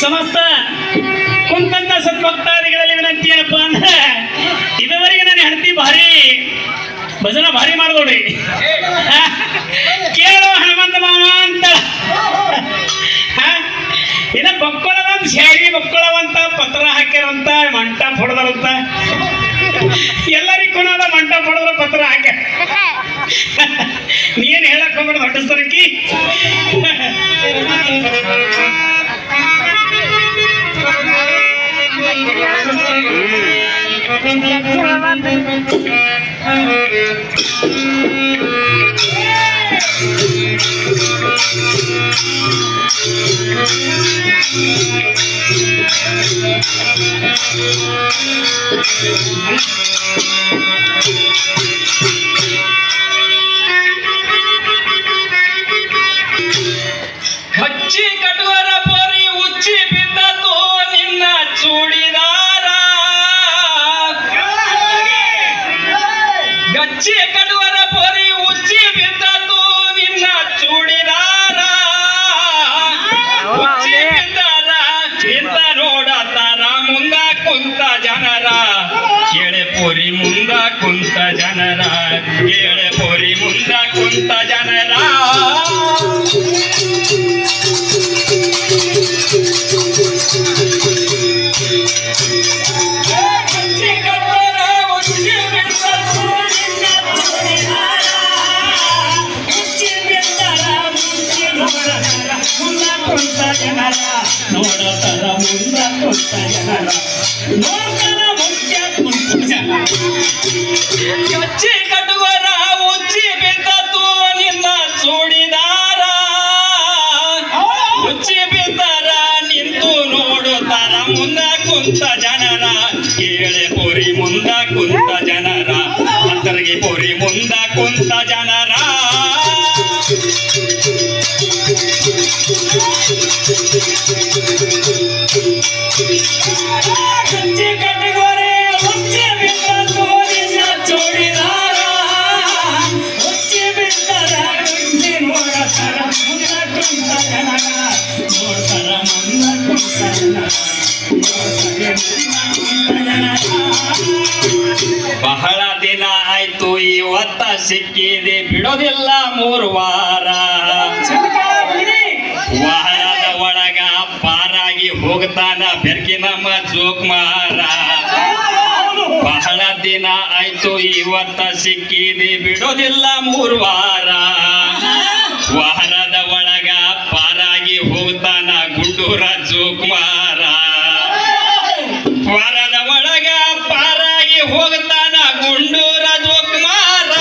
ಸಮಸ್ತ ಕುಂತಂತ ಸದ್ಭಕ್ತಾದಿಗಳಲ್ಲಿ ವಿನಂತಿ ಏನಪ್ಪಾ ಅಂದ್ರೆ ಇದುವರೆಗೆ ನನ್ನ ಹೆಂಡತಿ ಭಾರಿ ಭಜನ ಭಾರಿ ಮಾಡ್ದೋಡ್ರಿ. ಕೇಳೋ ಹನುಮಂತ ಮಾಮ ಅಂತ ಇನ್ನ ಬಕ್ಕೊಳವಂತ ಶಾರಿ ಬಕ್ಕೊಳವಂತ ಪತ್ರ ಹಾಕ್ಯಾರಂತ ಮಂಟಪ ಹೊಡೆದಾರಂತ ಎಲ್ಲರಿಗೂ ನಾಡ ಮಂಟಪ ಹೊಡೆದ್ರ ಪತ್ರ ಹಾಕ್ಯ ನೀನ್ ಹೇಳಕ್ ಹೋಗ್ಬೇಡ ಹೊಟ್ಟಿಸ್ತಾರಕ್ಕಿ. ಹಚ್ಚಿ ಕಟುವರ ಪೊರಿ ಉಚ್ಚಿ ಬಿದ್ದತು ನಿನ್ನ ಚೂಡಿದಾರ. ಗಚ್ಚಿ ಕಟುವರ ಪೊರಿ ಉಚ್ಚಿ ಬಿದ್ದತು ನಿನ್ನ ಚೂಡಿದಾರ. ಉಚ್ಚಿ ಬಿದ್ದಾರ ಇಂತ ನೋಡತಾರ ಮುಂದ ಕುಂತ ಜನರ. ಕೇಳೆ ಪೊರಿ ಮುಂದ ಕುಂತ ಜನರ, ಕೇಳೆ ಪೊರಿ ಮುಂದ ಕುಂತ ಜನರ. ನೋಡತರ ಮುಂದ ಕುಂತ ಜನರ, ನೋಡ್ತಾರ ಮುಖ್ಯ ಕುಂತ ಜನ. ಗಚ್ಚಿ ಕಟುವರ ಉಚ್ಚಿ ಬಿದ್ದತು ನಿನ್ನ ಚೂಡಿದಾರ. ಉಚ್ಚಿ ಬಿದ್ದಾರ ನಿಂತು ನೋಡುತ್ತಾರ ಮುಂದ ಕುಂತ ಜನರ. ಕೇಳೆ ಪೊರಿ ಮುಂದ ಕುಂತ ಜನರ, ಅಂತರಿಗೆ ಪೊರಿ ಮುಂದ ಕುಂತ ಜನರ. ಗಚ್ಚಿ ಕಟುವರೆ ಉಚ್ಚಿ ಬಿದ್ದತು ನಿನ್ನ ಚೂಡಿದಾರ. ಉಚ್ಚಿ ಬಿದ್ದರ ಮುಂದೆ ನೋಡತರ ಮುಂದ ಕುಂತ ಜನರ, ನೋಡ್ತಾರ ಮುಂದ ಕುಂತ ಜನರ, ನೋಡ್ತಾರೆ ಮುಂದ ಕುಂತ ಜನರ. ಬಹಳ ದಿನ ಆಯ್ತು ಇವತ್ತ ಸಿಕ್ಕಿದೆ ಬಿಡೋದಿಲ್ಲ 3 ವಾರ. ವಾರದ ಒಳಗ ಪಾರಾಗಿ ಹೋಗ್ತಾನ ಬೆರ್ಕಿ ನಮ್ಮ ಜೋಕ್ಮಾರ. ಬಹಳ ದಿನ ಆಯ್ತು ಇವತ್ತ ಸಿಕ್ಕಿದೆ ಬಿಡೋದಿಲ್ಲ 3 ವಾರ. ವಾರದ ಒಳಗ ಪಾರಾಗಿ ಹೋಗ್ತಾನ ಗುಂಡೂರ ಜೋಕ್ಮಾರ. ವಾರದ ಒಳಗ ಪಾರಾಗಿ ಹೋಗ್ತಾನ ಗುಂಡೂರ ಜೋಕ್ಮಾರ.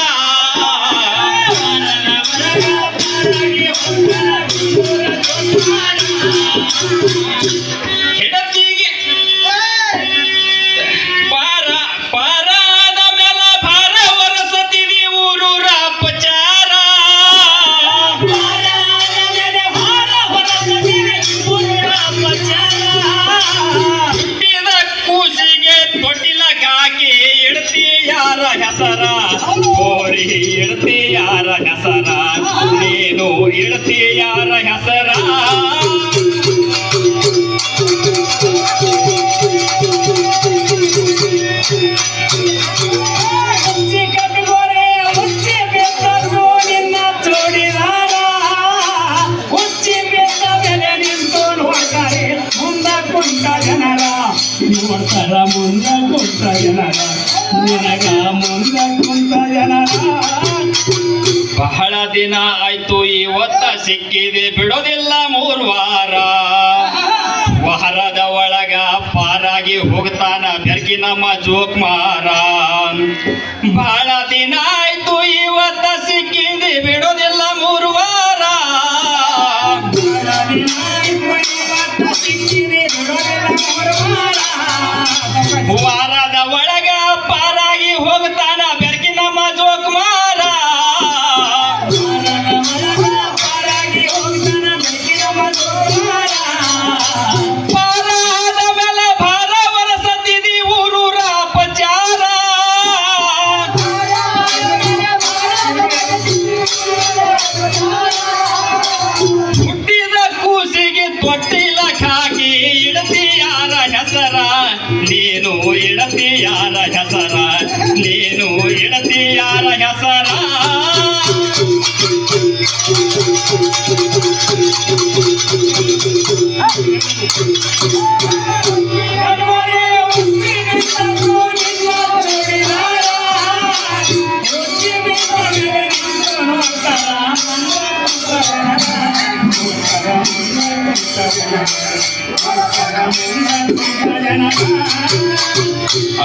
ಹೆಂಡತಿಗೆ ಪಾರಾದ ಮೇಲ ಭಾರ ಹೊರಸತಿವಿ ಊರೂರ ಅಪಚಾರ. ಹುಟ್ಟಿದ ಕೂಸಿಗೆ ತೊಟ್ಟಿಲಗಾಕಿ ಇಡ್ತಿ ಯಾರ ಹೆಸರ. ಹೋರಿ ಇಡ್ತಿ ಯಾರ ಹೆಸರ, ನೀನು ಇಡ್ತಿ ಯಾರ ಹೆಸರ. ಉಚ್ಚಿ ಕಟುವರೆ ಉಚ್ಚಿ ಬಿದ್ದತು ನಿನ್ನ ಚೂಡಿದಾರ. ಉಚ್ಚಿ ಬಿದ್ದ ಮೇಲೆ ನಿಂತು ನೋಡ್ತಾರೆ ಮುಂದ ಕುಂತ ಜನರ, ನೋಡ್ತಾರ ಮುಂದ ಕುಂತ ಜನರ, ನಿನಗ ಮುಂದ ಕುಂತ ಜನರ. ಬಹಳ ದಿನ ಆಯ್ತು ಇವತ್ತ ಸಿಕ್ಕಿದೆ ಬಿಡೋದಿಲ್ಲ 3 ವಾರ. ವಾರದ ಒಳಗ ಪಾರಾಗಿ ಹೋಗ್ತಾನ ಬೆರ್ಕಿ ನಮ್ಮ ಜೋಕ್ಮಾರ. ಬಹಳ ದಿನ ಆಯ್ತು ಇವತ್ತ ಸಿಕ್ಕಿದೆ ಬಿಡೋದಿಲ್ಲ 3 ವಾರ. ವಾರದ ಒಳಗ ಪಾರಾಗಿ ಹೋಗ್ತಾನ ಬೆರ್ಕಿ ನಮ್ಮ ಜೋಕ್ಮಾರ. ಪಾರಾದ ಮೇಲೆ ಭಾರ ಹೊರಸತಿದಿ ಊರೂರ ಅಪಚಾರ.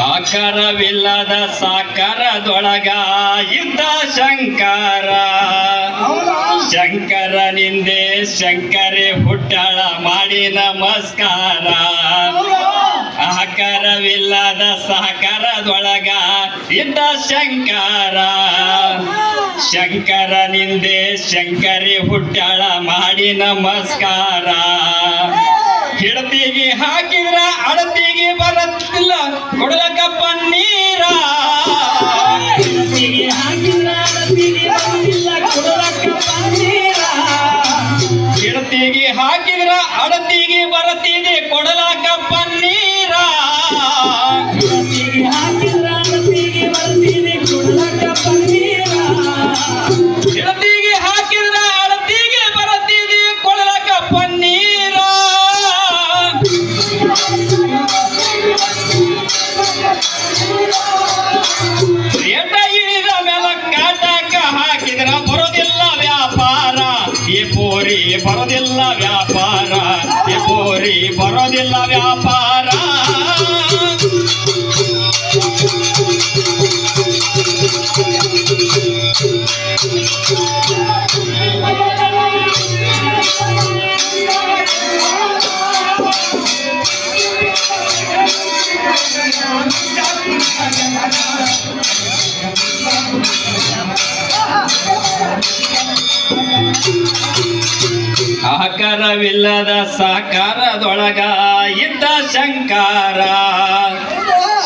ಆಕಾರವಿಲ್ಲದ ಸಾಕಾರದೊಳಗ ಇದ್ದ ಶಂಕರ ಶಂಕರನಿಂದೆ ಶಂಕರಿ ಹುಟ್ಟಾಳ ಮಾಡಿ ನಮಸ್ಕಾರ ಆಕಾರವಿಲ್ಲದ ಸಾಕಾರದೊಳಗ ಇದ್ದ ಶಂಕರ ಶಂಕರನಿಂದೆ ಶಂಕರಿ ಹುಟ್ಟಾಳ ಮಾಡಿ ನಮಸ್ಕಾರ ಹಿಡತಿಗೆ ಹಾಕಿದ್ರ ಅಡತಿಗೆ ಬರತ್ತಿಲ್ಲ ಕೊಡಲಕ್ಕ ಪನ್ನೀರ ಹಿಡತಿಗೆ ಹಾಕಿದ್ರ ಅಡತಿಗೆ ಬರತ್ತಿಲ್ಲ ಕೊಡಲಕ್ಕ ಪನ್ನೀರ ಹಿಡತಿಗೆ ಹಾಕಿದ್ರ ಅಡತಿಗೆ ಬರತ್ತಿದೆ ಕೊಡಲಕ್ಕ ಪನ್ನೀರ ಹಿಡತಿಗೆ ಹಾಕಿದ್ರ ಅಡತಿಗೆ ಬರತ್ತಿದೆ ಕೊಡಲಕ್ಕ ಪನ್ನೀರ ಹಿಡತಿಗೆ ಹಾಕಿದ್ರ ಅಡತಿಗೆ ಬರತ್ತಿದೆ ಕೊಡಲಕ್ಕ ಪನ್ನೀರ ರೇಟ ಇಳಿದ ಮೇಲೆ ಕಾಟಕ ಹಾಕಿದ್ರ ಬರೋದಿಲ್ಲ ವ್ಯಾಪಾರ ಈ ಪೋರಿ ಬರೋದಿಲ್ಲ ವ್ಯಾಪಾರ ಈ ಪೋರಿ ಬರೋದಿಲ್ಲ ವ್ಯಾಪಾರ ಆಕಾರವಿಲ್ಲದ ಸಾಕಾರದೊಳಗ ಇದ್ದ ಶಂಕರ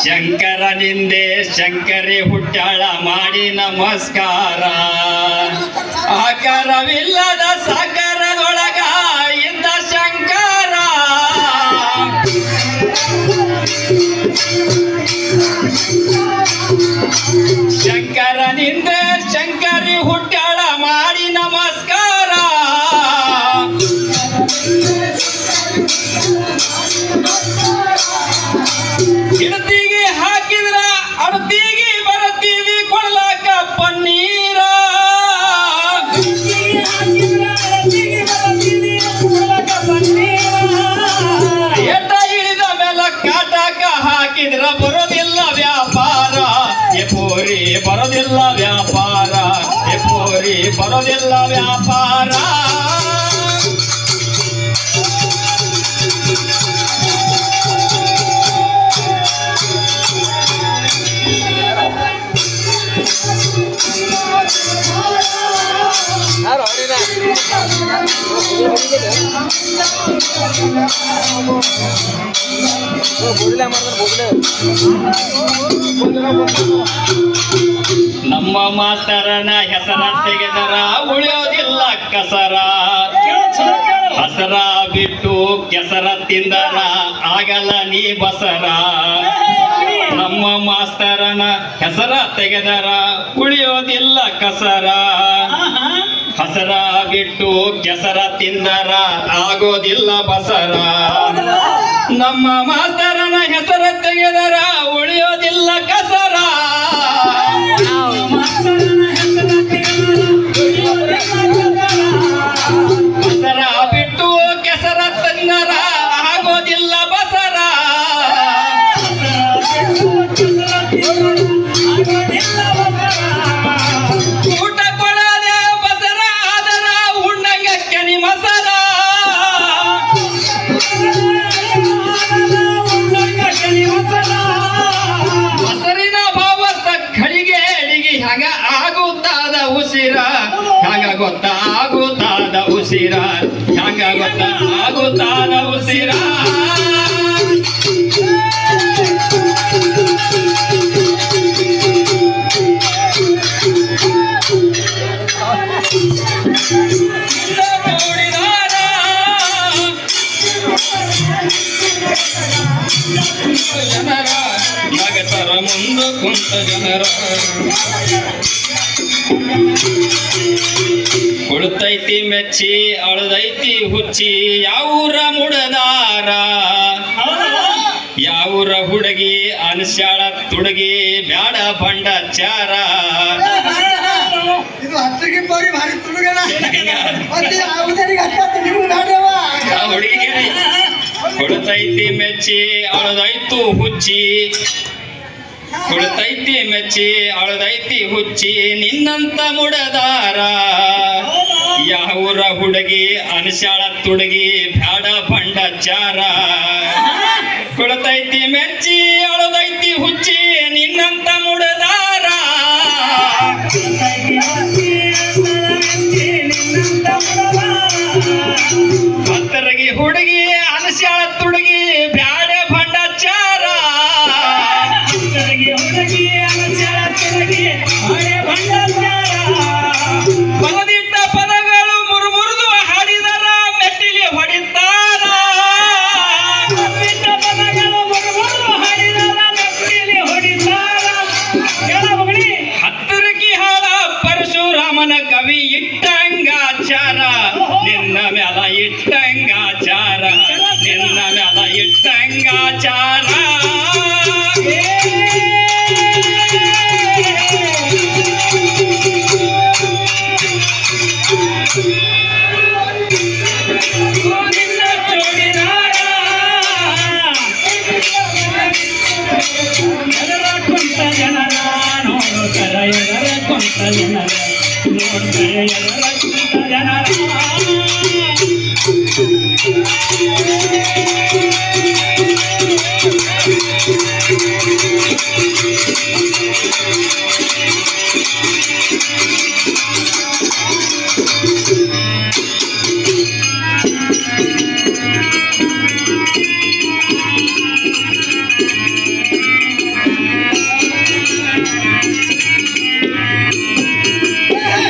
ಶಂಕರನಿಂದೆ ಶಂಕರಿ ಹುಟ್ಟಾಳ ಮಾಡಿ ನಮಸ್ಕಾರ ಆಕಾರವಿಲ್ಲದ ಸಾಕಾರದೊಳಗ ಇದ್ದ ಶಂಕರ ಶಂಕರನಿಂದ ಶಂಕರಿ ಹುಟ್ಟಾಳ ಮಾಡಿ ನಮಸ್ಕಾರ ಹಿಡತಿಗೆ ಹಾಕಿದ್ರ ಅಡತಿಗೆ ಬರತೀವಿ ಕೊಡ್ಲಾಕ ಪನ್ನೀರ ಎಟ್ಟ ಇಳಿದ ಮೇಲೆ ಕಾಟಕ ಹಾಕಿದ್ರ ಬರೋದಿಲ್ಲ ವ್ಯಾಪಾರ ಎ ಪೋರಿ ಬರೋದಿಲ್ಲ ವ್ಯಾಪಾರ ಎ ಪೋರಿ ಬರೋದಿಲ್ಲ ವ್ಯಾಪಾರ ನಮ್ಮ ಮಾಸ್ತರನ ಹೆಸರ ತೆಗೆದರ ಉಳಿಯೋದಿಲ್ಲ ಕಸರ ಹಸರ ಬಿಟ್ಟು ಕೆಸರ ತಿಂದರ ಆಗಲ್ಲ ನೀ ಬಸರ ನಮ್ಮ ಮಾಸ್ತರನ ಹೆಸರ ತೆಗೆದರ ಉಳಿಯೋದಿಲ್ಲ ಕಸರ ಹಸರ ಬಿಟ್ಟು ಕೆಸರ ತಿಂದರ ಆಗೋದಿಲ್ಲ ಬಸರ ನಮ್ಮ ಮಾಸ್ತರನ ಹೆಸರ ತೆಗೆದರ ಉಳಿಯೋದಿಲ್ಲ ಕಸರ ಹಸರ ಬಿಟ್ಟು ಕೆಸರ ತಿಂದರ ಆಗೋದಿಲ್ಲ ಬಸರ ಊಟ ಕೊಡದೆ ಬಸರ ಆದರ ಉಣ್ಣಂಗ ಕೆನಿ ಮಸರ ಮಸರಿನ ಭಾವತ ಖಳಿಗೆ ಅಡಿಗೆ ಹಂಗ ಆಗುತ್ತಾದ ಉಸಿರ ಹಂಗ ಗೊತ್ತಾಗುತ್ತಾದ ಉಸಿರ ಹಂಗ ಗೊತ್ತಾಗುತ್ತಾದ ಉಸಿರ ಜನರ ನಗತರ ಮುಂದೆ ಕುಂತ ಜನರ ಕೊಡುತ್ತೈತಿ ಮೆಚ್ಚಿ ಅಳದೈತಿ ಹುಚ್ಚಿ ಯಾವೂರ ಮುಡದಾರ ಯಾವೂರ ಹುಡುಗಿ ಅನಸ್ಯಾಳ ತುಡುಗಿ ಬ್ಯಾಡ ಭಂಡಾಚಾರ ಇದು ಹತ್ತಿಗೆ ಪೌರಿ ಭಾರಿ ತುಡುಗನ ಮತ್ತೆ ಯಾವುದರಿಗೆ ಹತ್ತತ್ತು ನೀವು ನಾಡವ ಹುಡುಗಿಗೆ ಕೊಡುತ್ತೈತಿ ಮೆಚ್ಚಿ ಅಳದೈತು ಹುಚ್ಚಿ ಕೊಡುತ್ತೈತಿ ಮೆಚ್ಚಿ ಅಳದೈತಿ ಹುಚ್ಚಿ ನಿನ್ನಂತ ಮುಡದಾರ ಯಾವೂರ ಹುಡುಗಿ ಅನಸ್ಯಾಳ ತುಡುಗಿ ಬ್ಯಾಡ ಭಂಡಾಚಾರ ಕೊಡುತ್ತೈತಿ ಮೆಚ್ಚಿ ಅಳದೈತಿ ಹುಚ್ಚಿ ನಿನ್ನಂತ ಮುಡದಾರ ಹತ್ತರಗಿ ಹುಡುಗಿ ಅನಸ್ಯಾಳ ತುಡುಗಿ ಬ್ಯಾಡ ಭಂಡಾಚಾರ ಪದದಿಟ್ಟ ಪದಗಳು ಮುರಿದು ಹಾಡಿದರ ಮೆಟ್ಟಿಲಿ ಹೊಡಿತಾರ ಹತ್ತರಗಿ ಹಾಡ ಪರಶುರಾಮನ ಕವಿ ಇಟ್ಟಂಗಾಚಾರ ನಿನ್ನ ಮ್ಯಾಲ ಇಟ್ಟಂಗಾಚಾರ ನಿನ್ನ ಮ್ಯಾಲ ಇಟ್ಟಂಗಾಚಾರ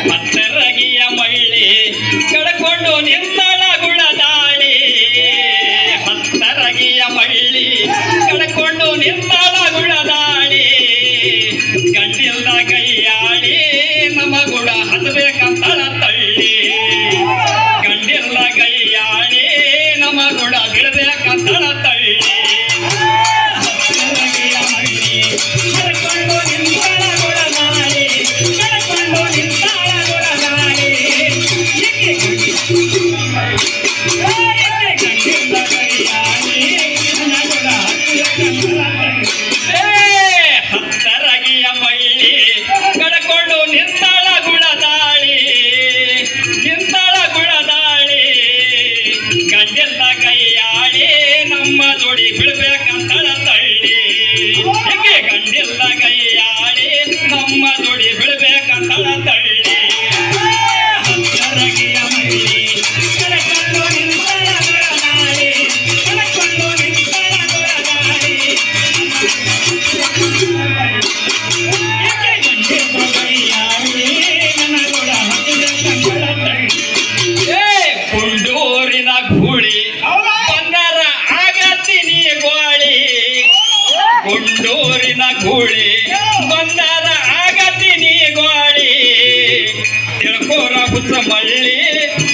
ಹತ್ತರಗಿಯ ಮಳ್ಳಿ ಕಳ್ಕೊಂಡು ನಿಂತಳ ಗುಳದಾಳಿ ಹತ್ತರಗಿಯ ಮಳ್ಳಿ ಕಳ್ಕೊಂಡು ನಿಂತಳ ಗುಳದಾಳಿ ಗಂಡಿಲ್ದ ಕೈಯಾಳಿ ನಮ್ಮ ಗುಡ ಹತ್ತಬೇಕಂತಳ ತಳ್ಳಿ ಗಂಡಿಲ್ದ ಕೈಯಾಳಿ ನಮ್ಮ ಗುಡ ಬಿಡಬೇಕಂತಳ ತಳ್ಳಿ ಹತ್ತರಗಿಯ ಮಳ್ಳಿ ಕಳ್ಕೊಂಡು ನಿಂತಳ ಗುಳದಾಳಿ ಕಳ್ಕೊಂಡು ನಿಂತಳ ಗುಳದಾಳಿ ಹತ್ತರಗಿಯ ಮಳ್ಳಿ ಕಳ್ಕೊಂಡು ನಿಂತಳ ಗುಳದಾಳಿ ನಿಂತಳ ಗುಳದಾಳಿ ಗಂಡೆಲ್ಲ ಕೈಯಾಳಿ ನಮ್ಮ ಜೋಡಿ ಬಿಡ್ಬೇಕಂತಳ ತಳ್ಳಿ ಏಕೆ ಗಂಡೆಲ್ಲ ಕೈಯಾಳಿ ನಮ್ಮ ಜೋಡಿ ಬಿಡ್ಬೇಕಂತಳ ತಳ್ಳಿ ಹತ್ತರಗಿಯ ಮಳ್ಳಿ ಕಳ್ಕೊಂಡು ನಿಂತಳ ಗುಳದಾಳಿ ಕಳ್ಕೊಂಡು ನಿಂತಳ ಗುಳದಾಳಿ ಕುಂಡೂರಿನ ಗೂಳಿ ಬಂಗಾರ ಆಗತ್ತೀನಿ ಗೋಳಿ ಗುಂಡೂರಿನ ಗೂಳಿ ಬಂಗಾರ ಆಗತ್ತೀನಿ ಗೋಳಿ ತಿಳ್ಕೋರ ಹುಚ್ಚ ಮಳ್ಳಿ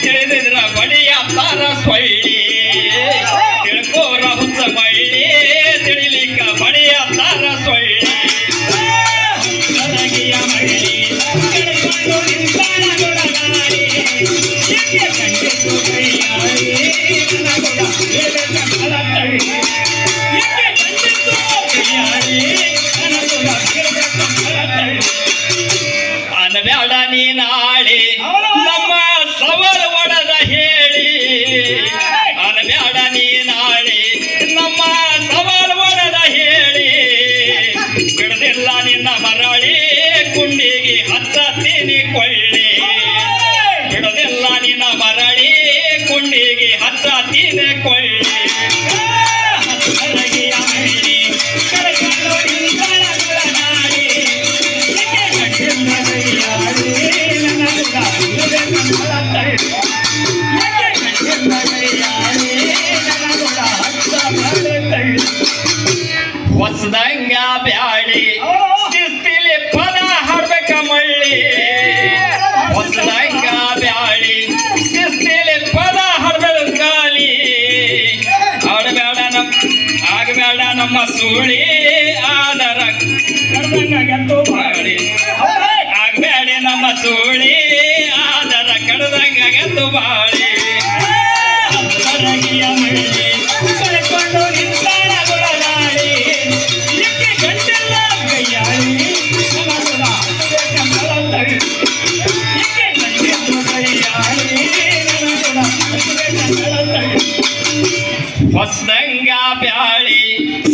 ತಿಳಿದಿದ್ರ ಬಡಿಯ ತಾರ ಸೊಳ್ಳಿ ತಿಳ್ಕೋರ ಹುಚ್ಚ ಮಳ್ಳಿ ತಿಳಿಲಿಕ್ಕ ಬಡಿಯ ತಾರ ಸೊಳ್ಳಿ ಹತ್ತರಗಿಯ ಮಳ್ಳಿ ಕಳ್ಕೊಂಡು ನಿಂತಳ ಗುಳದಾಳಿ ಏಕೆ ಗಂಡಿದ್ದು ಕೈಯಾಳಿ ನನ್ನ ಗುಡ ಬಿಡಬೇಕಂತಳ ತಳ್ಳಿ ಏಕೆ ಗಂಡಿದ್ದು ಕೈಯಾಳಿ ನನ್ನ ಗುಡ ಬಿಡಬೇಕಂತಳ ತಳ್ಳಿ ಅನಬ್ಯಾಡ ನೀ ನಾಳೆ ನಮ್ಮ ಸವಾಲು ಒಡದ ಹೇಳಿ ಅನಬ್ಯಾಡ ನೀ ನಾಳೆ ನಮ್ಮ ಸವಾಲು ಒಡದ ಹೇಳಿ ಬಿಡದಿಲ್ಲ ನಿನ್ನ ಮರಳಿ ಕುಂಡಿಗೆ ಹಚ್ಚತೀನಿ ಕೊಳ್ಳಿ ಬಿಡದಿಲ್ಲ ನಿನ್ನ ಮರಳಿ ಕುಂಡಿಗೆ ಹಚ್ಚತೀನಿ ಕೊಳ್ಳಿ ಹತ್ತರಗಿಯ ಮಳ್ಳಿ ಕಳ್ಕೊಂಡು ನಿಂತಳ ಗುಳದಾಳಿ ಏಕೆ ಗಂಡಿಲ್ಲ ಕೈಯಾಳಿ ನನ್ನ ಗುಡ ಬಿಡಬೇಕಂತಳ ತಳ್ಳಿ ಏಕೆ ಗಂಡಿಲ್ಲ ಕೈಯಾಳಿ ನನ್ನ ಗುಡ ಹಚ್ಚಬಾರದು ತಳ್ಳಿ ಹೊಸದಂಗ ಬ್ಯಾಳಿ ಶಿಸ್ತಿಲಿ ಪದ ಹಾಡ್ಬೇಕ ಮಳ್ಳಿ ಹೊಸದಂಗ ಬ್ಯಾಳಿ ನಮ್ಮ ಸೂಳಿ ಆದರ ಕಡ್ದಂಗಾಗ್ಯಾತು ಬಾಳಿ. ಆಗ್ಬೇಡಿ ನಮ್ಮ ಸೂಳಿ ಆದರ ಕಡ್ದಂಗಾಗತ್ತು ಬಾಳಿ. ಸರಗಿಯ ಮಳ್ಳಿ ಕಳ್ಕೊಂಡು ನಿಂತಾಳ ಗುಳದಾಳಿ. ಎಕ್ಕೆ ಗಂಟೆಲ್ಲ ಕೈಯಾಳಿ ನಮಗುಣ ಬೇಕಂತಳಂತಳಿ. ಎಕ್ಕೆ ಗಂಟೆಲ್ಲ ಕೈಯಾಳಿ ನಮಗುಣ ಬೇಕಂತಳಂತಳಿ. ಹೊಸದಂಗ ಬ್ಯಾಳಿ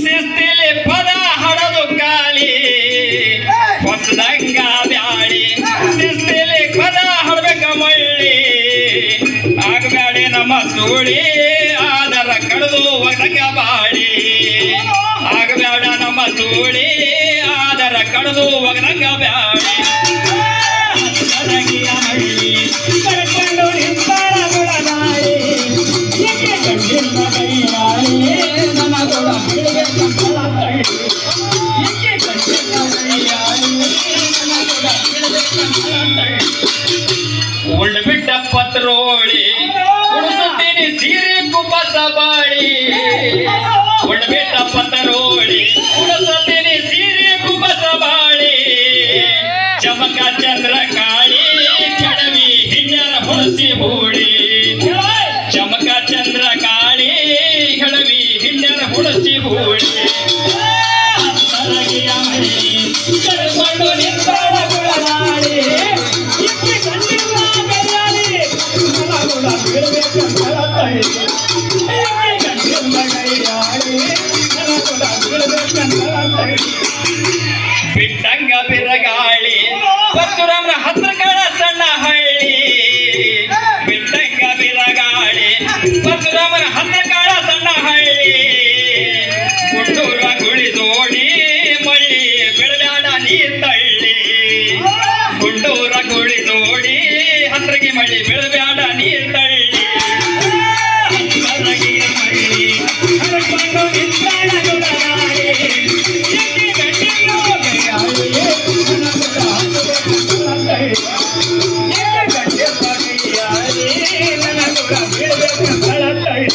ಶಿಸ್ತಿಲಿ ಪದ ಹಡದು ಕಾಲಿ. ಹೊಸದಂಗ ಬ್ಯಾಳಿ ಶಿಸ್ತಿಲಿ ಪದ ಹಡಬೇಕ ಮಳ್ಳಿ. ಆಗ್ಬ್ಯಾಡಿ ನಮ್ಮ ಸೂಳಿ ಆದರ ಕಡ್ದು ಒಗದಂಗ ಬಾಳಿ. ಆಗ್ಬ್ಯಾಡ ನಮ್ಮ ಸೂಳಿ ಆದರ ಕಡ್ದು ಒಗದಂಗ ಬ್ಯಾಳಿ. ಸರಗಿಯ ಮಳ್ಳಿ ಕಳ್ಕೊಂಡು ನಿಂತಾಳ ಗುಳದಾಳಿ. ಎಕ್ಕೆ ಗಂಟೆಲ್ಲ ಕೈಯಾಳಿ ನಮಗುಣ ಬೇಕಂತಳಂತಳಿ. ಎಕ್ಕೆ ಗಂಟೆಲ್ಲ ಕೈಯಾಳಿ ನಮಗುಣ ಬೇಕಂತಳಂತಳಿ. ಉಳ್ಬಿಟ್ಟ ಪತ್ರೋಳಿ ಉಳಿಸುತ್ತೀನಿ ಸೀರೆ ಕುಪ್ಪಸ ಬಾಳಿ. ಉಳ್ಬಿಟ್ಟ ಪತ್ರೋಳಿ ಉಳಿಸುತ್ತೀನಿ ಸೀರೆ ಕುಪ್ಪಸ ಬಾಳಿ. ಚಮಕ ಚಂದ್ರ ಕಾಳಿ ಕೆಡವಿ ಹಿಂಡರ ಹೊಳಸಿ ಹೂಳಿ. ಚಮಕ ಚಂದ್ರ ಕಾಳಿ ಕೆಡವಿ ಹಿಂಡರ ಹೊಳಸಿ ಹೂಳಿ. ಸರಗಿಯ ಮಳ್ಳಿ ಕಳ್ಕೊಂಡು ನಿಂತಾಳ ಗುಳದಾಳಿ. ಎಕ್ಕೆ ಗಂಟೆಲ್ಲ ಕೈಯಾಳಿ ನಮಗುಣ ಬೇಕಂತಳಂತಳಿ. ಎಕ್ಕೆ ಗಂಟೆಲ್ಲ ಕೈಯಾಳಿ ನಮಗುಣ ಬೇಕಂತಳಂತಳಿ. ಬಿಟ್ಟಂಗ ಬಿರಗಾಳಿ ಪರಶುರಾಮನ ಹತ್ರ ಕಳ ಸಣ್ಣ ಹಳ್ಳಿ. ಬಿಟ್ಟಂಗ ಬಿರಗಾಳಿ ಪರಶುರಾಮನ ಹತ್ರ ಕಳ ಸಣ್ಣ ಹಳ್ಳಿ. ಗುಂಡೂರ ಗುಳಿ ಜೋಡಿ ಮಳ್ಳಿ ಬಿಡಬ್ಯಾಡ ನೀ ತಳ್ಳಿ. ಗುಂಡೂರ ಗುಳಿ ಜೋಡಿ ಹತ್ರಗೆ ಮಳ್ಳಿ ಬಿಡಬ್ಯಾಡ ನೀ ತಳ್ಳಿ. ಸರಗಿಯ ಮಳ್ಳಿ ಕಳ್ಕೊಂಡು ನಿಂತಾಳ ಗುಳದಾಳಿ. ಎಕ್ಕೆ ಗಂಟೆಲ್ಲ ಕೈಯಾಳಿ ನಮಗುಣ ಬೇಕಂತಳಂತಳಿ. ಎಕ್ಕೆ ಗಂಟೆಲ್ಲ ಕೈಯಾಳಿ ನಮಗುಣ ಬೇಕಂತಳಂತಳಿ.